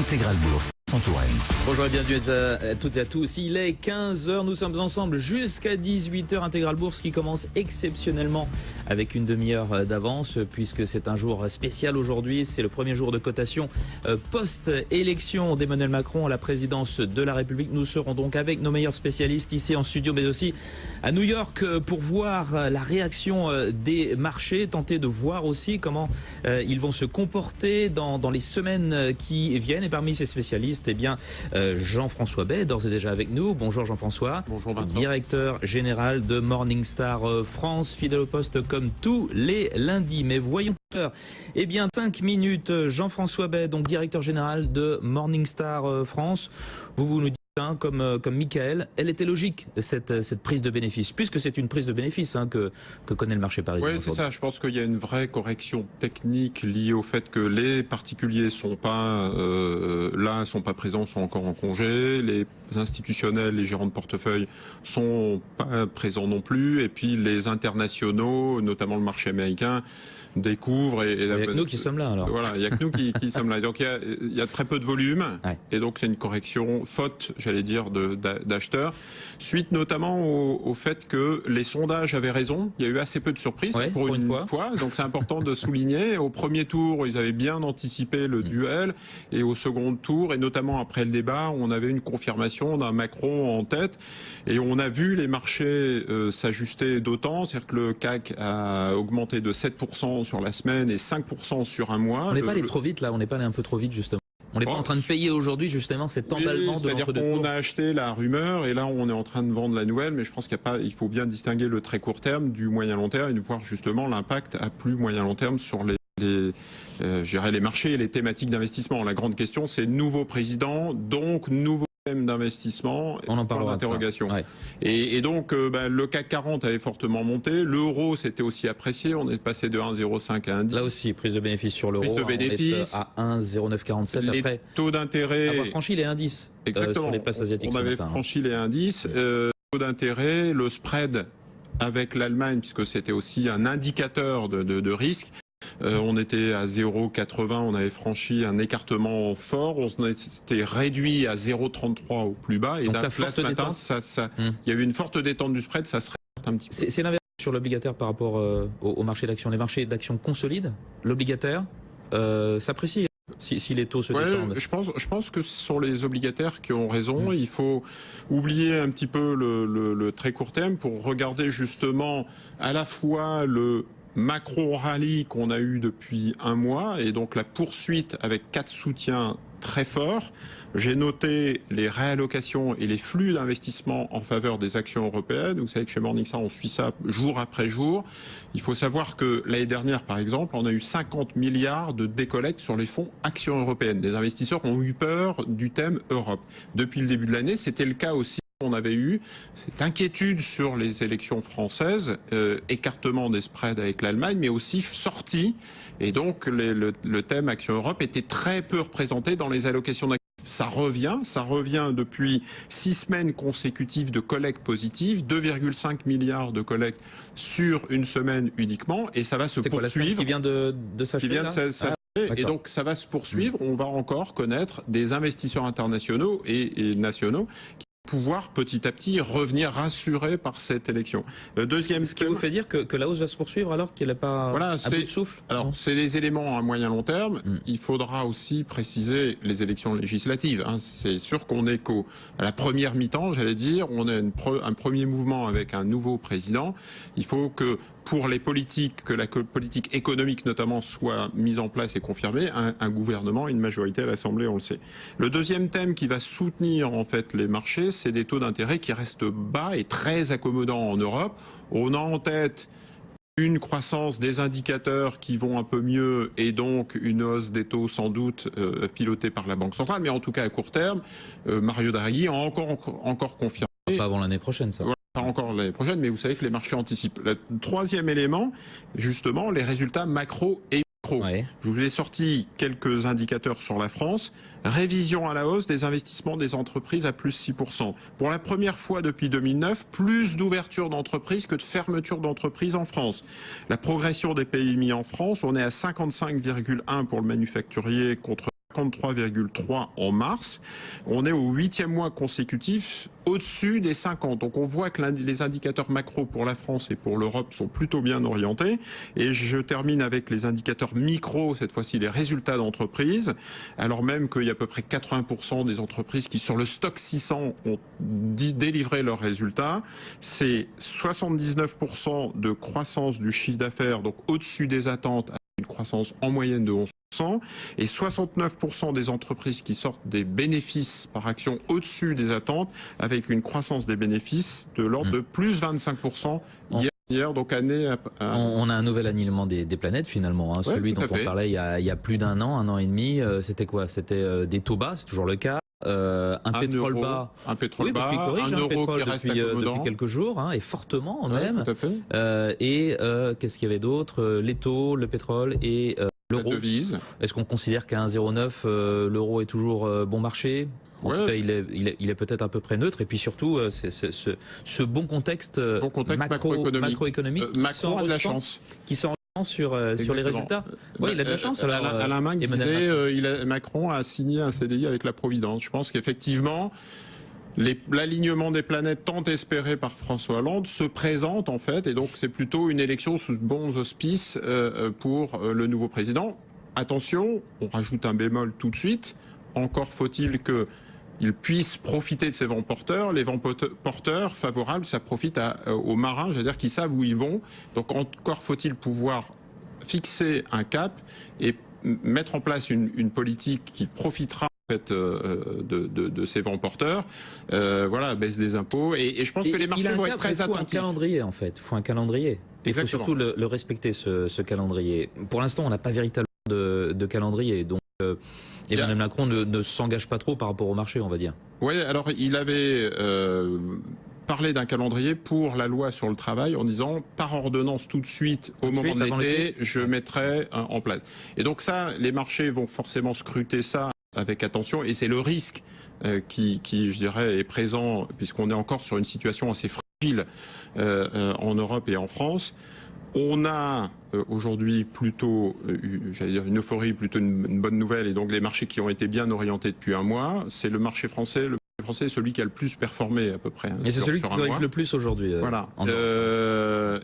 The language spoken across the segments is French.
Intégral Bourse, Touraine. Bonjour et bienvenue à toutes et à tous. Il est 15h, nous sommes ensemble jusqu'à 18h. Intégral Bourse qui commence exceptionnellement avec une demi-heure d'avance puisque c'est un jour spécial aujourd'hui. C'est le premier jour de cotation post-élection d'Emmanuel Macron à la présidence de la République. Nous serons donc avec nos meilleurs spécialistes ici en studio mais aussi à New York pour voir la réaction des marchés, tenter de voir aussi comment ils vont se comporter dans les semaines qui viennent. Et parmi ces spécialistes, eh bien, Jean-François Bay, d'ores et déjà avec nous. Bonjour Jean-François. Bonjour Vincent. Directeur général de Morningstar France, fidèle au poste comme tous les lundis. Mais voyons, eh bien 5 minutes, Jean-François Bay, donc directeur général de Morningstar France. Vous nous dites, comme Michael, elle était logique, cette prise de bénéfice, puisque c'est une prise de bénéfice que connaît le marché parisien. Oui, c'est ça. Je pense qu'il y a une vraie correction technique liée au fait que les particuliers sont pas sont pas présents, sont encore en congé. Les institutionnels, les gérants de portefeuille sont pas présents non plus. Et puis les internationaux, notamment le marché américain, découvrent. Il n'y a que nous qui sommes là alors. Voilà, il n'y a que nous qui sommes là. Donc il y a très peu de volume. Ouais. Et donc c'est une correction faute, j'allais dire, d'acheteurs. Suite notamment au fait que les sondages avaient raison. Il y a eu assez peu de surprises pour une fois. Donc c'est important de souligner. Au premier tour, ils avaient bien anticipé le duel. Et au second tour, et notamment après le débat, on avait une confirmation d'un Macron en tête. Et on a vu les marchés s'ajuster d'autant. C'est-à-dire que le CAC a augmenté de 7% sur la semaine et 5% sur un mois. On n'est pas allé trop vite là, on n'est pas allé un peu trop vite justement. On n'est pas en train de payer aujourd'hui justement cet emballement de l'entre-deux tours. On a acheté la rumeur et là on est en train de vendre la nouvelle, mais je pense il faut bien distinguer le très court terme du moyen long terme et de voir justement l'impact à plus moyen long terme sur les marchés et les thématiques d'investissement. La grande question, c'est nouveau président, donc nouveau d'investissement, on en parlera d'interrogation. Ouais. Et donc le CAC 40 avait fortement monté, l'euro s'était aussi apprécié, on est passé de 1,05 à 1,10. Là aussi, prise de bénéfice sur l'euro, on est à 1,0947 les après taux d'intérêt avoir franchi les indices. Exactement. Sur les places asiatiques. On avait franchi les indices, taux d'intérêt, le spread avec l'Allemagne, puisque c'était aussi un indicateur de risque. On était à 0,80, on avait franchi un écartement fort, on s'était réduit à 0,33 au plus bas. Et donc là, ce matin, il y a eu une forte détente du spread, ça se réverte un petit peu. C'est l'inverse sur l'obligataire par rapport au marché d'actions. Les marchés d'actions consolident, l'obligataire s'apprécie. Si les taux se détendent. Je pense que ce sont les obligataires qui ont raison. Il faut oublier un petit peu le très court terme pour regarder justement à la fois le macro-rallye qu'on a eu depuis un mois et donc la poursuite avec 4 soutiens très forts. J'ai noté les réallocations et les flux d'investissement en faveur des actions européennes. Vous savez que chez Morningstar, on suit ça jour après jour. Il faut savoir que l'année dernière, par exemple, on a eu 50 milliards de décollecte sur les fonds actions européennes. Les investisseurs ont eu peur du thème Europe. Depuis le début de l'année, c'était le cas aussi. On avait eu cette inquiétude sur les élections françaises, écartement des spreads avec l'Allemagne, mais aussi sortie. Et donc le thème Action Europe était très peu représenté dans les allocations d'actifs. Ça revient depuis 6 semaines consécutives de collecte positive, 2,5 milliards de collecte sur une semaine uniquement, et ça va se poursuivre. Qui vient de s'achever et donc ça va se poursuivre. On va encore connaître des investisseurs internationaux et nationaux qui pouvoir petit à petit revenir rassuré par cette élection. Deuxième ce qui vous fait dire que la hausse va se poursuivre alors qu'elle n'a pas à bout de souffle. Alors c'est les éléments à moyen long terme. Il faudra aussi préciser les élections législatives. C'est sûr qu'on est à la première mi-temps, j'allais dire. On a un premier mouvement avec un nouveau président. Il faut que pour les politiques, que la politique économique notamment soit mise en place et confirmée, un gouvernement, une majorité à l'Assemblée, on le sait. Le deuxième thème qui va soutenir en fait les marchés, c'est des taux d'intérêt qui restent bas et très accommodants en Europe. On a en tête une croissance des indicateurs qui vont un peu mieux et donc une hausse des taux sans doute pilotée par la Banque centrale, mais en tout cas à court terme, Mario Draghi a encore confirmé. Pas avant l'année prochaine, ça. Pas encore l'année prochaine, mais vous savez que les marchés anticipent. Le troisième élément, justement, les résultats macro et micro. Ouais. Je vous ai sorti quelques indicateurs sur la France. Révision à la hausse des investissements des entreprises à plus 6%. Pour la première fois depuis 2009, plus d'ouverture d'entreprises que de fermeture d'entreprises en France. La progression des PMI en France, on est à 55,1 pour le manufacturier contre 53,3 en mars. On est au 8e mois consécutif au-dessus des 50. Donc on voit que les indicateurs macro pour la France et pour l'Europe sont plutôt bien orientés. Et je termine avec les indicateurs micro, cette fois-ci les résultats d'entreprise, alors même qu'il y a à peu près 80% des entreprises qui sur le stock 600 ont délivré leurs résultats. C'est 79% de croissance du chiffre d'affaires, donc au-dessus des attentes, avec une croissance en moyenne de 11%. Et 69% des entreprises qui sortent des bénéfices par action au-dessus des attentes, avec une croissance des bénéfices de l'ordre de plus 25% hier, donc année On a un nouvel alignement des planètes finalement, hein, celui dont on parlait il y a plus d'un an et demi. C'était quoi? C'était des taux bas, c'est toujours le cas. Un pétrole euro, bas, un pétrole bas, parce qu'il corrige un un euro pétrole qui reste depuis quelques jours, hein, et fortement même. Tout à fait. Qu'est-ce qu'il y avait d'autre? Les taux, le pétrole et l'euro. Est-ce qu'on considère qu'à 1,09 l'euro est toujours bon marché? En tout cas, il est peut-être à peu près neutre. Et puis surtout, c'est ce bon contexte, macroéconomique Macron a de la chance. Qui s'en sur les résultats. Oui, il a de la chance. Alors, Alain Minc disait, Macron a signé un CDI avec la Providence. Je pense qu'effectivement, l'alignement des planètes tant espéré par François Hollande se présente en fait, et donc c'est plutôt une élection sous bons auspices pour le nouveau président. Attention, on rajoute un bémol tout de suite. Encore faut-il qu'il puisse profiter de ces vents porteurs. Les vents porteurs favorables, ça profite aux marins, c'est-à-dire qu'ils savent où ils vont. Donc encore faut-il pouvoir fixer un cap et mettre en place une politique qui profitera en fait, de ces vents porteurs. Voilà, baisse des impôts. Et je pense que les marchés vont être très attentifs. Il faut un calendrier en fait. Il faut un calendrier. Il faut surtout le respecter, ce calendrier. Pour l'instant, on n'a pas véritablement de calendrier. Donc Emmanuel Macron ne s'engage pas trop par rapport au marché, on va dire. Oui, alors il avait parlé d'un calendrier pour la loi sur le travail en disant par ordonnance tout de suite au moment de l'été, je mettrai en place. Et donc ça, les marchés vont forcément scruter ça avec attention et c'est le risque qui, je dirais, est présent puisqu'on est encore sur une situation assez fragile en Europe et en France. On a aujourd'hui plutôt, j'allais dire une euphorie, plutôt une bonne nouvelle, et donc les marchés qui ont été bien orientés depuis un mois, c'est le marché français. Le marché français est celui qui a le plus performé à peu près. Et c'est celui qui corrige le plus aujourd'hui. Voilà.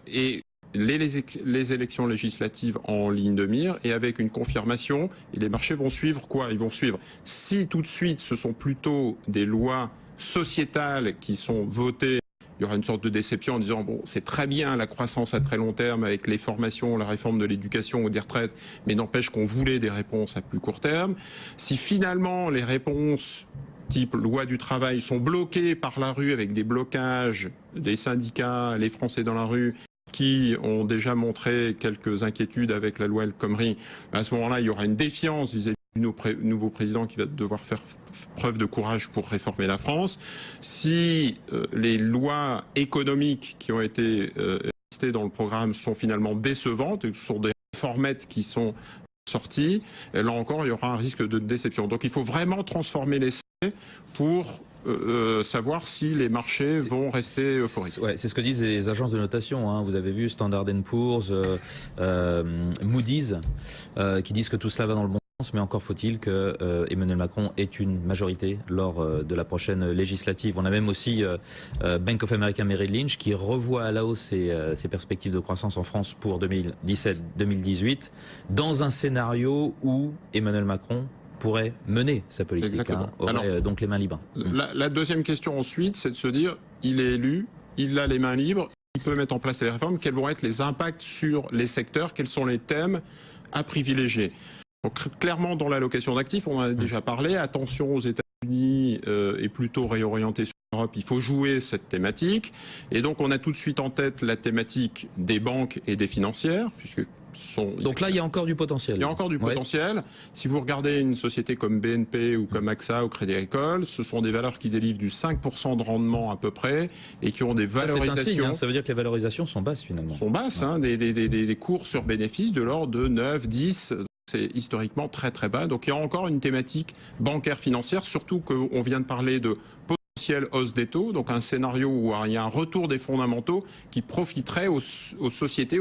Et les élections législatives en ligne de mire, et avec une confirmation, et les marchés vont suivre quoi? Ils vont suivre. Si tout de suite ce sont plutôt des lois sociétales qui sont votées, il y aura une sorte de déception en disant bon, c'est très bien la croissance à très long terme avec les formations, la réforme de l'éducation ou des retraites, mais n'empêche qu'on voulait des réponses à plus court terme. Si finalement les réponses type loi du travail sont bloquées par la rue avec des blocages des syndicats, les Français dans la rue, qui ont déjà montré quelques inquiétudes avec la loi El Khomri, à ce moment-là, il y aura une défiance vis-à-vis du nouveau président qui va devoir faire preuve de courage pour réformer la France. Si les lois économiques qui ont été listées dans le programme sont finalement décevantes, et ce sont des réformettes qui sont sorties, là encore, il y aura un risque de déception. Donc il faut vraiment transformer l'essai pour savoir si les marchés vont rester euphoriques. Ouais, c'est ce que disent les agences de notation. Hein. Vous avez vu Standard & Poor's, Moody's, qui disent que tout cela va dans le bon sens, mais encore faut-il que Emmanuel Macron ait une majorité lors de la prochaine législative. On a même aussi Bank of America Merrill Lynch qui revoit à la hausse ses perspectives de croissance en France pour 2017-2018 dans un scénario où Emmanuel Macron pourrait mener sa politique, aurait donc les mains libres. La deuxième question ensuite, c'est de se dire, il est élu, il a les mains libres, il peut mettre en place les réformes, quels vont être les impacts sur les secteurs, quels sont les thèmes à privilégier. Donc clairement dans l'allocation d'actifs, on en a déjà parlé, attention aux États-Unis et plutôt réorienté sur l'Europe, il faut jouer cette thématique. Et donc on a tout de suite en tête la thématique des banques et des financières, puisque donc là, il y a encore du potentiel. Il y a encore du potentiel. Si vous regardez une société comme BNP ou comme AXA ou Crédit Agricole, ce sont des valeurs qui délivrent du 5% de rendement à peu près et qui ont des valorisations... C'est un signe, hein. Ça veut dire que les valorisations sont basses finalement. Sont basses, hein, des cours sur bénéfices de l'ordre de 9, 10... C'est historiquement très très bas. Donc il y a encore une thématique bancaire financière, surtout qu'on vient de parler de potentielle hausse des taux, donc un scénario où il y a un retour des fondamentaux qui profiterait aux sociétés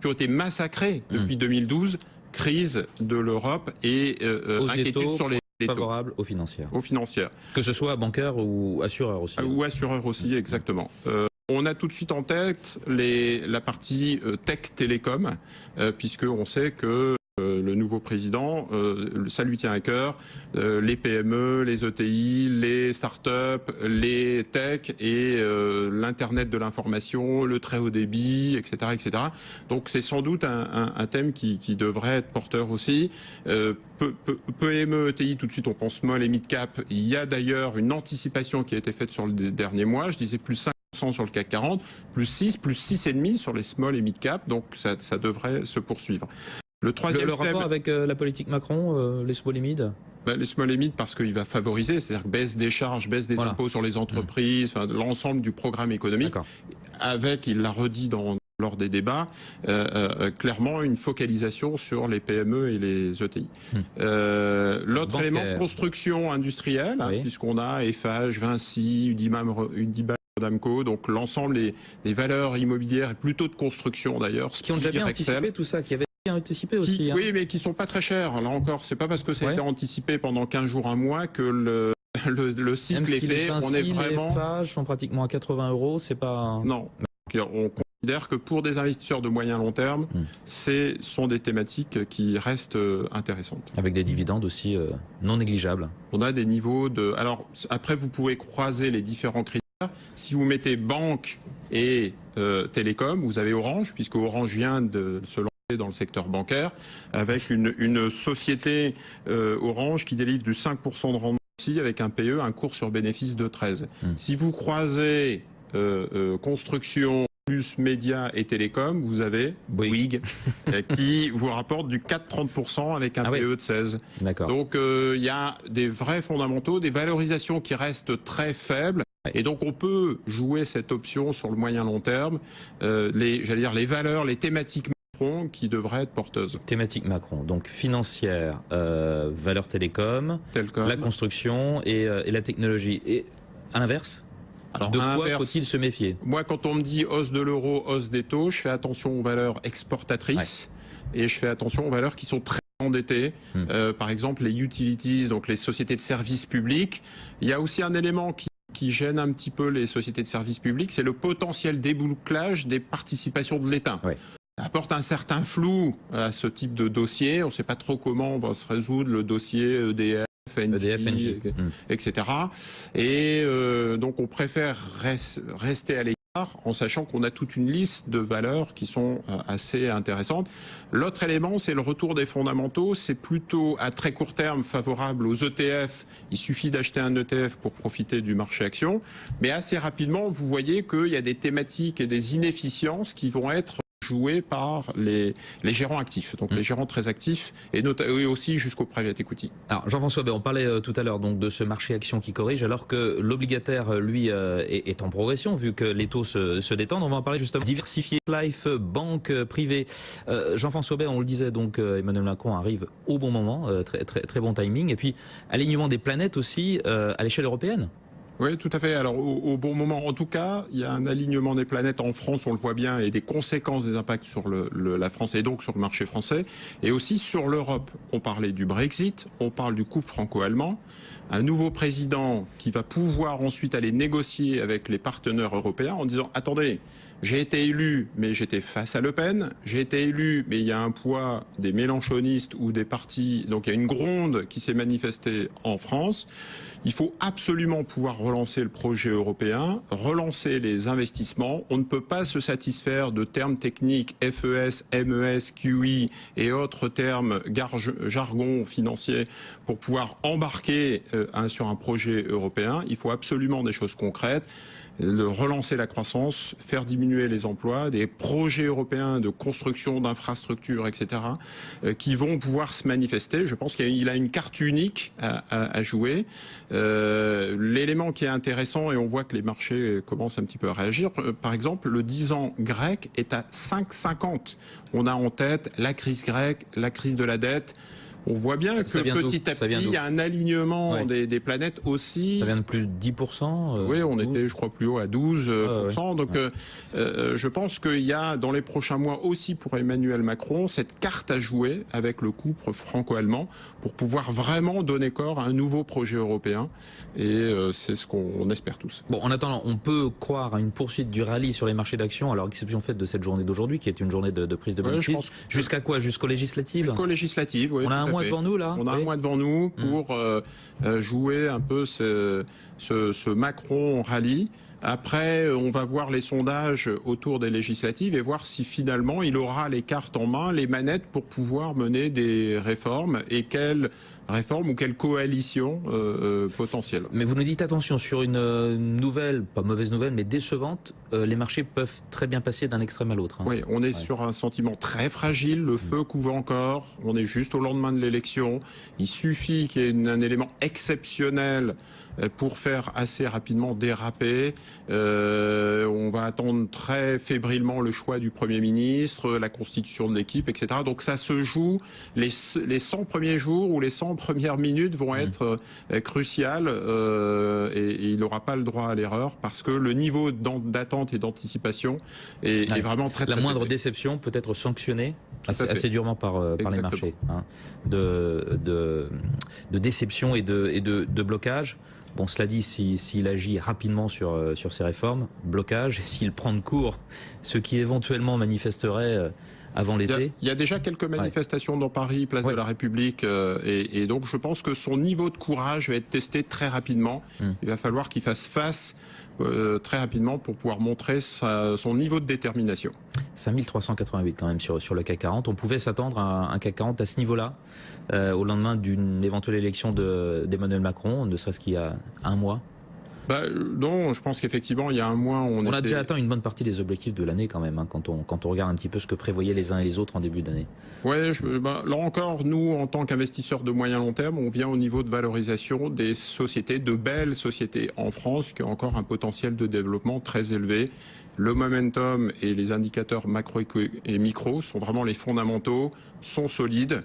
qui ont été massacrés depuis 2012, crise de l'Europe et inquiétude sur les taux favorables aux financières. Aux financières. Que ce soit bancaires ou assureurs aussi. Ou assureurs aussi, exactement. On a tout de suite en tête la partie tech télécom, puisqu'on sait que le nouveau président, ça lui tient à cœur, les PME, les ETI, les startups, les tech et l'Internet de l'information, le très haut débit, etc. etc. Donc c'est sans doute un thème qui devrait être porteur aussi. PME, ETI, tout de suite on pense small et mid-cap. Il y a d'ailleurs une anticipation qui a été faite sur le dernier mois, je disais plus 5% sur le CAC 40, plus 6,5% sur les small et mid-cap, donc ça devrait se poursuivre. Le rapport avec la politique Macron, les small et mid les small et mid parce qu'il va favoriser, c'est-à-dire baisse des charges, baisse des impôts sur les entreprises, l'ensemble du programme économique, avec, il l'a redit lors des débats, clairement une focalisation sur les PME et les ETI. L'autre élément, construction industrielle, puisqu'on a Eiffage, Vinci, Unibail, Damco, donc l'ensemble des valeurs immobilières et plutôt de construction d'ailleurs. Qui ont déjà bien anticipé tout ça, qui avaient anticipé aussi. Oui, mais qui sont pas très chers. Là encore, c'est pas parce que ça a été anticipé pendant 15 jours, un mois que le cycle est fait. On est vraiment. Les Eiffage sont pratiquement à 80 €, c'est pas. Non. On considère que pour des investisseurs de moyen long terme, ce sont des thématiques qui restent intéressantes. Avec des dividendes aussi non négligeables. On a des niveaux de. Alors après, vous pouvez croiser les différents critères. Si vous mettez banque et télécom, vous avez Orange, puisque Orange vient de se lancer dans le secteur bancaire, avec une société Orange qui délivre du 5% de rendement aussi, avec un PE, un cours sur bénéfice de 13. Si vous croisez construction plus médias et télécom, vous avez Bouygues qui vous rapporte du 4,30% avec un PE de 16. Donc il y a des vrais fondamentaux, des valorisations qui restent très faibles. Et donc on peut jouer cette option sur le moyen long terme, les valeurs, les thématiques Macron qui devraient être porteuses. Thématique Macron, donc financière, valeurs télécom, la construction et la technologie. Et à l'inverse, de quoi faut-il se méfier? Moi, quand on me dit hausse de l'euro, hausse des taux, je fais attention aux valeurs exportatrices et je fais attention aux valeurs qui sont très endettées. Par exemple, les utilities, donc les sociétés de services publics. Il y a aussi un élément qui gêne un petit peu les sociétés de services publics, c'est le potentiel débouclage des participations de l'État. Ça apporte un certain flou à ce type de dossier. On ne sait pas trop comment on va se résoudre le dossier EDF, Engie, etc. Et donc on préfère rester à l'écart en sachant qu'on a toute une liste de valeurs qui sont assez intéressantes. L'autre élément, c'est le retour des fondamentaux. C'est plutôt à très court terme favorable aux ETF. Il suffit d'acheter un ETF pour profiter du marché action. Mais assez rapidement, vous voyez qu'il y a des thématiques et des inefficiences qui vont être joués par les gérants actifs, donc les gérants très actifs et aussi jusqu'au private equity. Alors Jean-François, on parlait tout à l'heure donc de ce marché action qui corrige alors que l'obligataire lui est en progression vu que les taux se détendent. On va en parler justement. Diversifier Life, banque privée. Jean-François Bay, on le disait donc Emmanuel Macron arrive au bon moment, très bon timing et puis alignement des planètes aussi à l'échelle européenne. Oui, tout à fait. Alors, au bon moment, en tout cas, il y a un alignement des planètes en France, on le voit bien, et des conséquences des impacts sur la France et donc sur le marché français, et aussi sur l'Europe. On parlait du Brexit, on parle du couple franco-allemand, un nouveau président qui va pouvoir ensuite aller négocier avec les partenaires européens en disant « Attendez, j'ai été élu, mais j'étais face à Le Pen. J'ai été élu, mais il y a un poids des mélenchonistes ou des partis. Donc il y a une gronde qui s'est manifestée en France. Il faut absolument pouvoir relancer le projet européen, relancer les investissements. On ne peut pas se satisfaire de termes techniques FES, MES, QI et autres termes jargon financier pour pouvoir embarquer sur un projet européen. Il faut absolument des choses concrètes. Relancer la croissance, faire diminuer les emplois, des projets européens de construction d'infrastructures, etc., qui vont pouvoir se manifester. Je pense qu'il a une carte unique à jouer. L'élément qui est intéressant, et on voit que les marchés commencent un petit peu à réagir, par exemple, le 10 ans grec est à 5,50. On a en tête la crise grecque, la crise de la dette. on voit bien que petit à petit, il y a un alignement des planètes aussi. Ça vient de plus de 10%. Oui, on était, je crois, plus haut à 12%. Donc, je pense qu'il y a, dans les prochains mois aussi pour Emmanuel Macron, cette carte à jouer avec le couple franco-allemand pour pouvoir vraiment donner corps à un nouveau projet européen. Et c'est ce qu'on espère tous. Bon, en attendant, on peut croire à une poursuite du rallye sur les marchés d'actions, alors exception faite de cette journée d'aujourd'hui, qui est une journée de prise de bénéfices. Jusqu'à quoi? Jusqu'aux législatives? Jusqu'aux législatives, oui. On a un mois devant nous, là? On a un mois devant nous pour jouer un peu ce Macron rallye. Après, on va voir les sondages autour des législatives et voir si finalement il aura les cartes en main, les manettes pour pouvoir mener des réformes et quelles réformes ou quelle coalition potentielle. Mais vous nous dites attention, sur une nouvelle, pas mauvaise nouvelle, mais décevante, les marchés peuvent très bien passer d'un extrême à l'autre. Oui, on est sur un sentiment très fragile, le feu couve encore, on est juste au lendemain de l'élection, il suffit qu'il y ait un élément exceptionnel pour faire assez rapidement déraper. On va attendre très fébrilement le choix du Premier ministre, la constitution de l'équipe, etc. Donc ça se joue, les 100 premiers jours ou les 100 premières minutes vont être cruciales et il n'aura pas le droit à l'erreur parce que le niveau d'attente et d'anticipation est vraiment très, très La moindre élevé. déception peut être sanctionnée assez durement par les marchés. De déception et de blocage. Bon, cela dit, s'il agit rapidement sur ces réformes, blocage, et s'il prend de court ce qui éventuellement manifesterait avant l'été. Il y a déjà quelques manifestations dans Paris, place de la République, et donc je pense que son niveau de courage va être testé très rapidement. Il va falloir qu'il fasse face très rapidement pour pouvoir montrer son niveau de détermination. 5388 quand même sur le CAC 40. On pouvait s'attendre à un CAC 40 à ce niveau-là, au lendemain d'une éventuelle élection d'Emmanuel Macron, ne serait-ce qu'il y a un mois. Non, je pense qu'effectivement, il y a un mois, on a déjà atteint une bonne partie des objectifs de l'année quand même, quand on regarde un petit peu ce que prévoyaient les uns et les autres en début d'année. Oui, là encore, nous, en tant qu'investisseurs de moyen long terme, on vient au niveau de valorisation des sociétés, de belles sociétés en France, qui ont encore un potentiel de développement très élevé. Le momentum et les indicateurs macro et micro sont vraiment les fondamentaux, sont solides.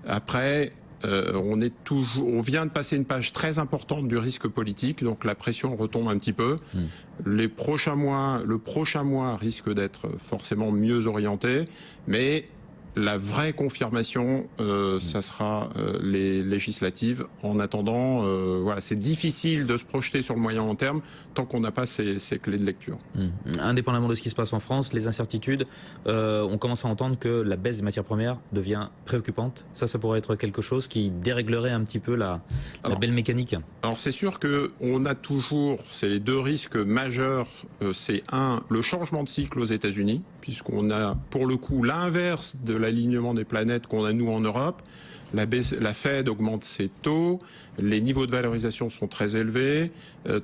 Après, on vient de passer une page très importante du risque politique, donc la pression retombe un petit peu. Le prochain mois risque d'être forcément mieux orienté, mais la vraie confirmation, ça sera les législatives. En attendant, c'est difficile de se projeter sur le moyen long terme tant qu'on n'a pas ces clés de lecture. Indépendamment de ce qui se passe en France, les incertitudes, on commence à entendre que la baisse des matières premières devient préoccupante. Ça pourrait être quelque chose qui déréglerait un petit peu la belle mécanique. Alors c'est sûr qu'on a toujours, c'est les deux risques majeurs, c'est le changement de cycle aux États-Unis, puisqu'on a pour le coup l'inverse de l'alignement des planètes qu'on a nous en Europe. La Fed augmente ses taux, les niveaux de valorisation sont très élevés,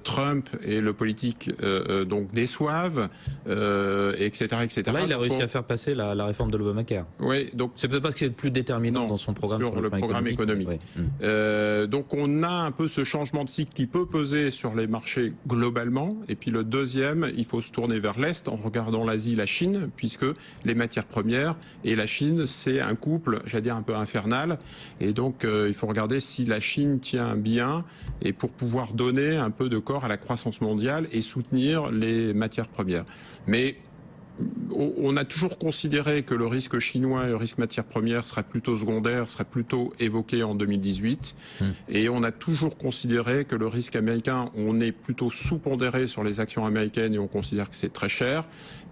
Trump et le politique donc déçoivent, etc., etc. Là, il a réussi à faire passer la réforme de l'Obamacare. Oui, donc c'est peut-être parce que c'est le plus déterminant dans son programme sur le programme économique. Donc on a un peu ce changement de cycle qui peut peser sur les marchés globalement. Et puis le deuxième, il faut se tourner vers l'est en regardant l'Asie, la Chine, puisque les matières premières et la Chine, c'est un couple, j'allais dire un peu infernal. Et donc, il faut regarder si la Chine tient bien et pour pouvoir donner un peu de corps à la croissance mondiale et soutenir les matières premières. Mais on a toujours considéré que le risque chinois et le risque matières premières serait plutôt secondaire, serait plutôt évoqué en 2018. Et on a toujours considéré que le risque américain, on est plutôt sous-pondéré sur les actions américaines et on considère que c'est très cher.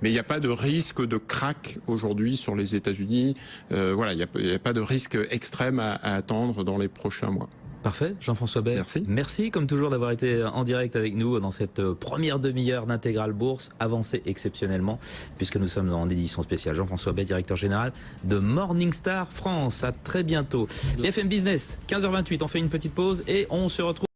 Mais il n'y a pas de risque de crack aujourd'hui sur les États-Unis. Il n'y a pas de risque extrême à attendre dans les prochains mois. Parfait, Jean-François Bay. Merci comme toujours d'avoir été en direct avec nous dans cette première demi-heure d'Intégral Bourse, avancée exceptionnellement puisque nous sommes en édition spéciale. Jean-François Bay, directeur général de Morningstar France. À très bientôt. BFM Business, 15h28, on fait une petite pause et on se retrouve